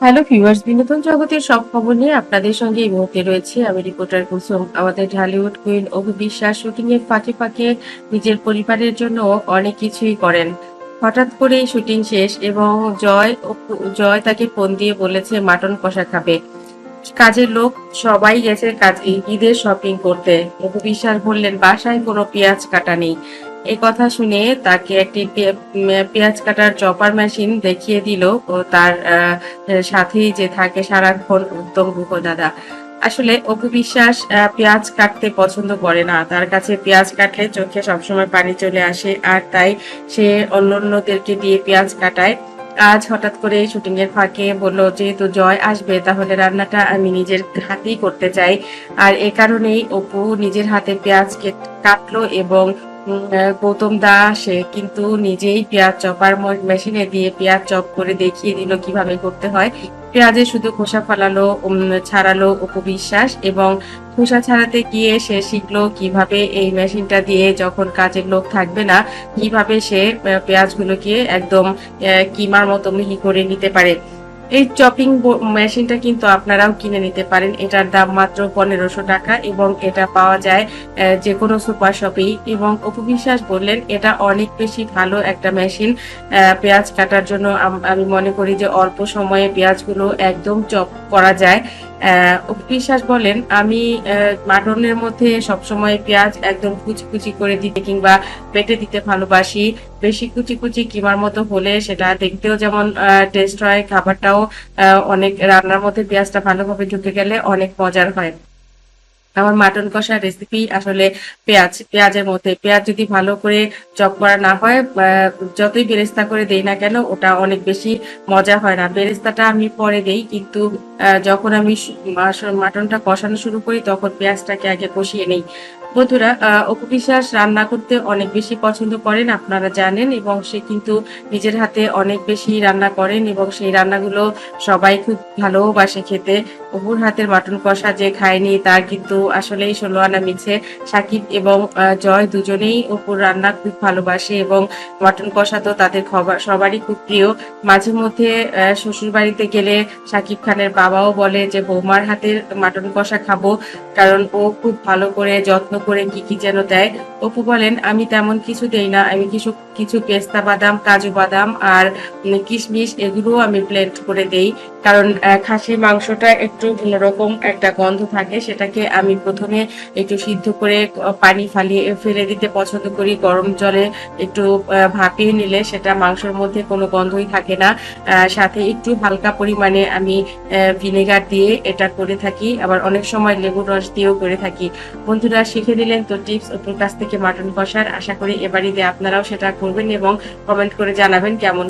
Hello viewers, বিনোদন জগতের সব খবর নিয়ে আপনাদের সঙ্গে এই মুহূর্তে রয়েছে আমি রিপোর্টার কুসুম। আমাদের ঢালিউড কুইন অপু বিশ্বাস শুটিং এর ফাঁকে ফাঁকে নিজের পরিবারের জন্য অনেক কিছুই করেন। হঠাৎ করে শুটিং শেষ এবং জয় তাকে ফোন দিয়ে বলেছে মাটন কষা খাবে। কাজের লোক সবাই গেছে কাজে ঈদের শপিং করতে। অপু বিশ্বাস বললেন বাসায় কোনো পেঁয়াজ কাটা নেই। এই কথা শুনে তাকে একটি পেঁয়াজ কাটার চপার মেশিন দেখিয়ে দিল ও তার সাথেই যে থাকে সারাক্ষণ উত্তম গুহ দাদা। আসলে অপু বিশ্বাস পেঁয়াজ কাটতে পছন্দ করে না, তার কাছে পেঁয়াজ কাটলে চোখে সবসময় পানি চলে আসে, আর তাই সে অন্যদেরকে দিয়ে পেঁয়াজ কাটায়। আজ হঠাৎ করে শুটিং এর ফাঁকে বলল যেহেতু জয় আসবে তাহলে রান্নাটা আমি নিজের হাতেই করতে চাই। আর এ কারণেই অপু নিজের হাতে পেঁয়াজ কাটলো এবং গৌতম দা সে কিন্তু নিজেই পেঁয়াজ চপার মেশিনে দিয়ে পেঁয়াজ চপ করে দেখিয়ে দিল কিভাবে করতে হয়। পেঁয়াজে শুধু খোসা ফেলালো, ছাড়ালো অপু বিশ্বাস এবং খোসা ছাড়াতে গিয়ে সে শিখলো কিভাবে এই মেশিনটা দিয়ে যখন কাজের লোক থাকবে না কিভাবে সে পেঁয়াজগুলোকে একদম কিমার মতো মিহি করে নিতে পারে। এই চপিং মেশিনটা কিন্তু আপনারাও কিনে নিতে পারেন। এটার দাম মাত্র 1500 টাকা এবং এটা পাওয়া যায় যে কোনো সুপার শপেই। এবং অপু বিশ্বাস বললেন এটা অনেক বেশি ভালো একটা মেশিন পেঁয়াজ কাটার জন্য। আমি মনে করি যে অল্প সময়ে পেঁয়াজগুলো একদম চপ করা যায়। অপু বিশ্বাস বলেন আমি মাটনের মধ্যে সবসময় পেঁয়াজ একদম কুচি কুচি করে দিতে কিংবা বেটে দিতে ভালোবাসি। বেশি কুচি কুচি কিমার মতো হলে সেটা দেখতেও যেমন টেস্ট হয়, খাবারটাও অনেক রান্নার মধ্যে পেঁয়াজটা ভালোভাবে ঢুকে গেলে অনেক মজার হয়। আমার মাটন কষার রেসিপি আসলে পেঁয়াজের মধ্যে পেঁয়াজ যদি ভালো করে চপ করা না হয়, যতই বেরেস্তা করে দেই না কেন ওটা অনেক বেশি মজা হয় না। বেরেস্তাটা আমি পরে দেই, কিন্তু যখন আমি মাটনটা কষানো শুরু করি তখন পেঁয়াজটাকে আগে কষিয়ে নেই। বন্ধুরা, অপু বিশ্বাস রান্না করতে অনেক বেশি পছন্দ করেন আপনারা জানেন, এবং সে কিন্তু নিজের হাতে অনেক বেশি রান্না করেন এবং সেই রান্নাগুলো সবাই খুব ভালোবাসে খেতে। অপুর হাতের মাটন কষা যে খায়নি তার কিন্তু আসলেই 16 আনা মিছে। সাকিব এবং জয় দুজনেই অপুর রান্না খুব ভালোবাসে এবং মাটন কষা তো তাদের সবারই খুব প্রিয়। মাঝে মধ্যে শ্বশুর বাড়িতে গেলে সাকিব খানের বাবাও বলে যে বৌমার হাতের মাটন কষা খাবো, কারণ ও খুব ভালো করে যত্ন করে কি কি যেন দেয়। অপু বলেন আমি তেমন কিছু দেই না, আমি কিছু কিছু পেস্তা বাদাম, কাজু বাদাম আর কিশমিশ এগুলো আমি ব্লেন্ড করে দেই, কারণ খাসির মাংসটা একটু অন্যরকম একটা গন্ধ থাকে। সেটাকে আমি প্রথমে একটু সিদ্ধ করে পানি ফেলে দিতে পছন্দ করি গরম জলে। একটু ভাপিয়ে নিলে সেটা মাংসের মধ্যে কোনো গন্ধই থাকে না। সাথে একটু হালকা পরিমাণে আমি ভিনেগার দিয়ে এটা করে থাকি, আবার অনেক সময় লেবুর রস দিয়েও করে থাকি। বন্ধুরা শিখে দিলেন তো টিপস ওর কাছ থেকে মাটন কষার। আশা করি এবারে আপনারাও সেটা করবেন এবং কমেন্ট করে জানাবেন কেমন।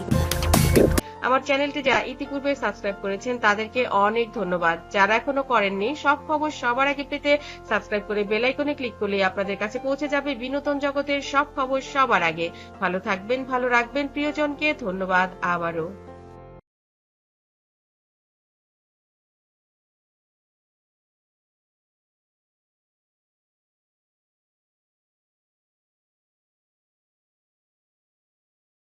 আমার চ্যানেলটি যারা ইতিপূর্বে সাবস্ক্রাইব করেছেন তাদেরকে অনেক ধন্যবাদ। যারা এখনো করেননি সব খবর সবার আগে পেতে সাবস্ক্রাইব করে বেল আইকনে ক্লিক করলে আপনাদের কাছে পৌঁছে যাবে বিনোদন জগতের সব খবর সবার আগে। ভালো থাকবেন, ভালো রাখবেন প্রিয়জনকে। ধন্যবাদ আবারও।